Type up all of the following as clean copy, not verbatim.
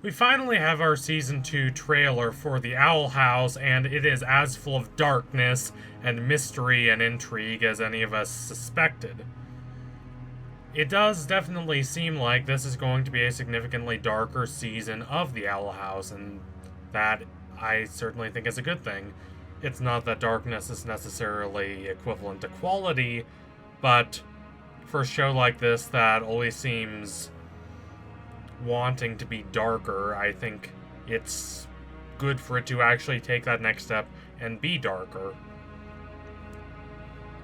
We finally have our Season 2 trailer for the Owl House, and it is as full of darkness and mystery and intrigue as any of us suspected. It does definitely seem like this is going to be a significantly darker season of the Owl House, and that I certainly think is a good thing. It's not that darkness is necessarily equivalent to quality, but for a show like this that always seems wanting to be darker, I think it's good for it to actually take that next step and be darker.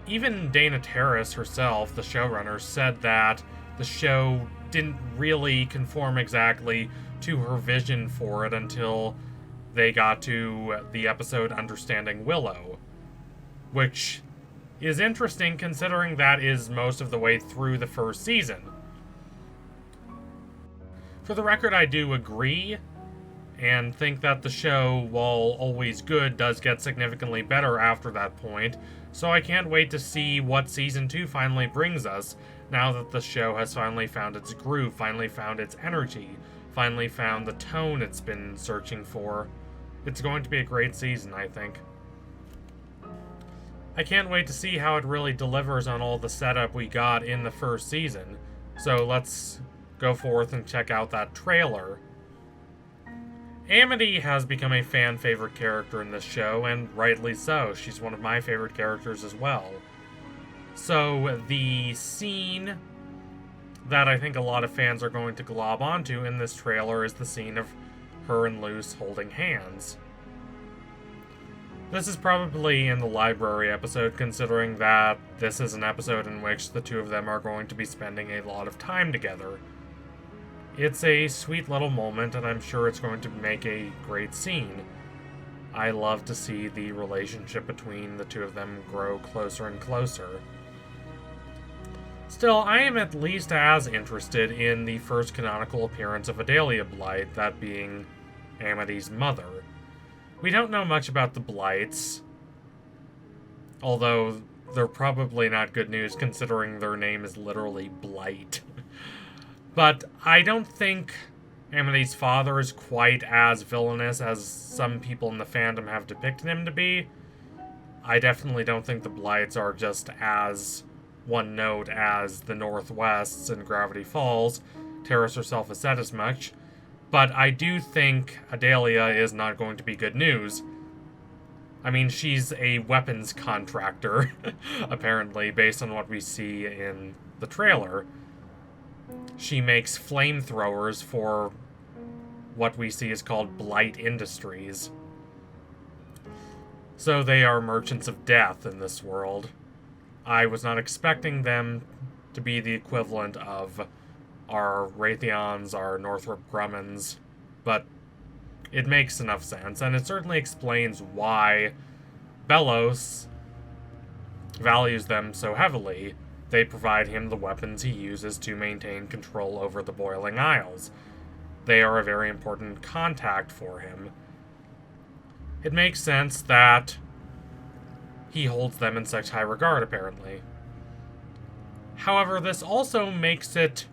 Even Dana Terrace herself, the showrunner, said that the show didn't really conform exactly to her vision for it until they got to the episode Understanding Willow, which is interesting considering that is most of the way through the first season. For the record, I do agree, and think that the show, while always good, does get significantly better after that point, so I can't wait to see what Season 2 finally brings us, now that the show has finally found its groove, finally found its energy, finally found the tone it's been searching for. It's going to be a great season, I think. I can't wait to see how it really delivers on all the setup we got in the first season, so let's go forth and check out that trailer. Amity has become a fan-favorite character in this show, and rightly so. She's one of my favorite characters as well. So, the scene that I think a lot of fans are going to glob onto in this trailer is the scene of her and Luz holding hands. This is probably in the library episode, considering that this is an episode in which the two of them are going to be spending a lot of time together. It's a sweet little moment, and I'm sure it's going to make a great scene. I love to see the relationship between the two of them grow closer and closer. Still, I am at least as interested in the first canonical appearance of Adalia Blight, that being Amity's mother. We don't know much about the Blights, although they're probably not good news considering their name is literally Blight. But I don't think Amity's father is quite as villainous as some people in the fandom have depicted him to be. I definitely don't think the Blights are just as one note as the Northwests and Gravity Falls. Terrace herself has said as much. But I do think Adalia is not going to be good news. I mean, she's a weapons contractor, apparently, based on what we see in the trailer. She makes flamethrowers for what we see is called Blight Industries. So they are merchants of death in this world. I was not expecting them to be the equivalent of our Raytheons, our Northrop Grummons, but it makes enough sense, and it certainly explains why Belos values them so heavily. They provide him the weapons he uses to maintain control over the Boiling Isles. They are a very important contact for him. It makes sense that he holds them in such high regard, apparently. However, this also makes it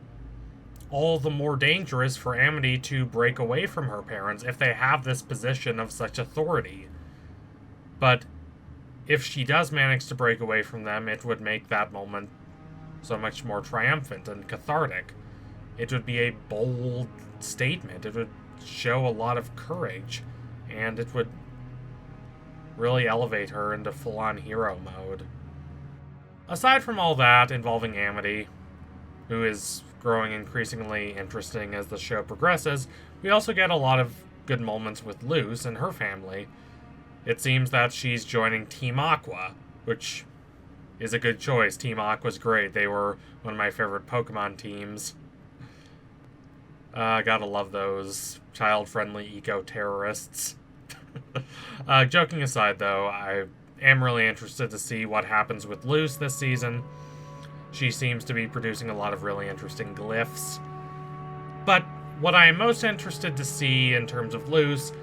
all the more dangerous for Amity to break away from her parents if they have this position of such authority. But if she does manage to break away from them, it would make that moment so much more triumphant and cathartic. It would be a bold statement. It would show a lot of courage, and it would really elevate her into full-on hero mode. Aside from all that involving Amity, who is growing increasingly interesting as the show progresses, we also get a lot of good moments with Luz and her family. It seems that she's joining Team Aqua, which is a good choice. Team Aqua's great. They were one of my favorite Pokemon teams. Gotta love those child-friendly eco-terrorists. Joking aside, though, I am really interested to see what happens with Luz this season. She seems to be producing a lot of really interesting glyphs. But what I am most interested to see in terms of Luz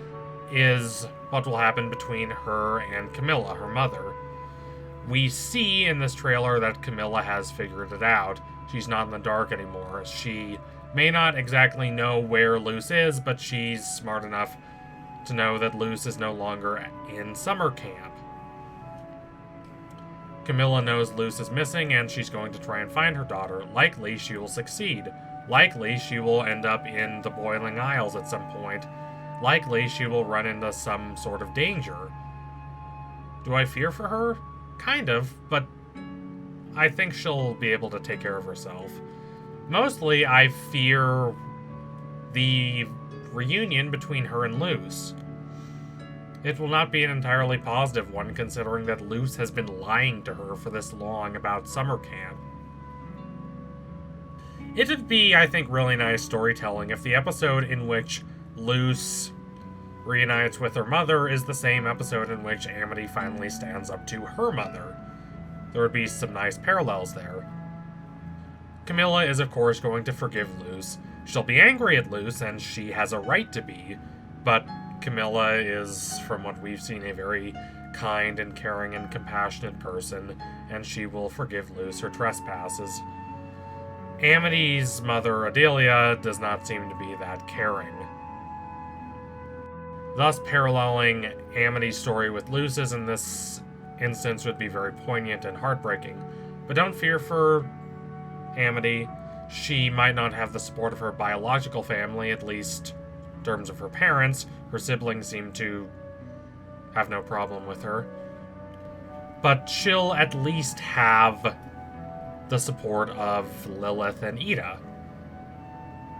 is what will happen between her and Camilla, her mother. We see in this trailer that Camilla has figured it out. She's not in the dark anymore. She may not exactly know where Luz is, but she's smart enough to know that Luz is no longer in summer camp. Camilla knows Luz is missing, and she's going to try and find her daughter. Likely, she will succeed. Likely, she will end up in the Boiling Isles at some point. Likely, she will run into some sort of danger. Do I fear for her? Kind of, but I think she'll be able to take care of herself. Mostly, I fear the reunion between her and Luz. It will not be an entirely positive one, considering that Luz has been lying to her for this long about summer camp. It would be, I think, really nice storytelling if the episode in which Luz reunites with her mother is the same episode in which Amity finally stands up to her mother. There would be some nice parallels there. Camilla is, of course, going to forgive Luz. She'll be angry at Luz, and she has a right to be, but Camilla is, from what we've seen, a very kind and caring and compassionate person, and she will forgive Luz her trespasses. Amity's mother, Adelia, does not seem to be that caring. Thus, paralleling Amity's story with Luz's in this instance would be very poignant and heartbreaking. But don't fear for Amity. She might not have the support of her biological family, at least in terms of her parents. Her siblings seem to have no problem with her. But she'll at least have the support of Lilith and Ida.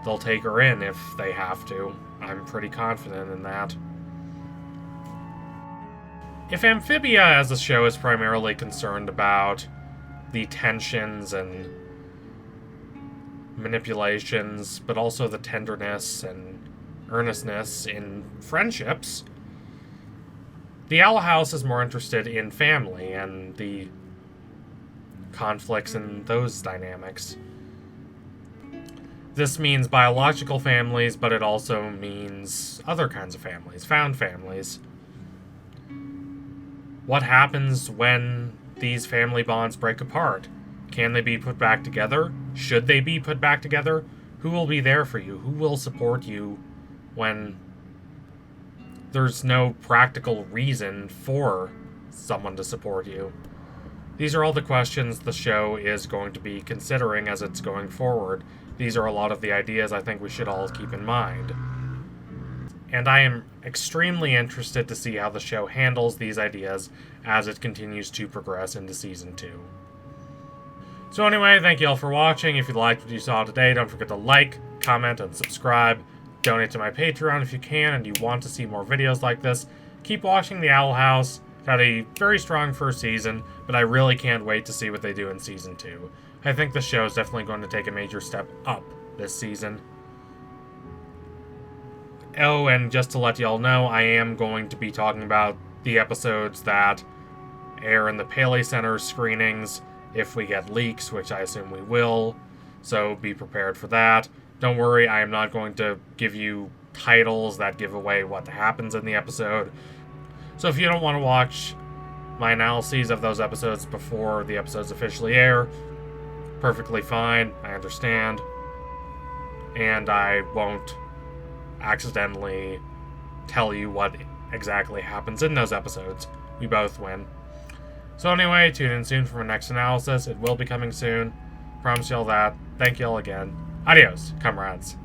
They'll take her in if they have to. I'm pretty confident in that. If Amphibia as a show is primarily concerned about the tensions and manipulations, but also the tenderness and earnestness in friendships, the Owl House is more interested in family and the conflicts in those dynamics. This means biological families, but it also means other kinds of families, found families. What happens when these family bonds break apart? Can they be put back together? Should they be put back together? Who will be there for you? Who will support you when there's no practical reason for someone to support you? These are all the questions the show is going to be considering as it's going forward. These are a lot of the ideas I think we should all keep in mind. And I am extremely interested to see how the show handles these ideas as it continues to progress into Season 2. So anyway, thank you all for watching. If you liked what you saw today, don't forget to like, comment, and subscribe. Donate to my Patreon if you can and you want to see more videos like this. Keep watching The Owl House. It had a very strong first season, but I really can't wait to see what they do in Season 2. I think the show is definitely going to take a major step up this season. Oh, and just to let you all know, I am going to be talking about the episodes that air in the Paley Center screenings if we get leaks, which I assume we will, so be prepared for that. Don't worry, I am not going to give you titles that give away what happens in the episode. So if you don't want to watch my analyses of those episodes before the episodes officially air, perfectly fine, I understand. And I won't accidentally tell you what exactly happens in those episodes. We both win. So anyway, tune in soon for my next analysis. It will be coming soon. Promise y'all that. Thank y'all again. Adios, comrades.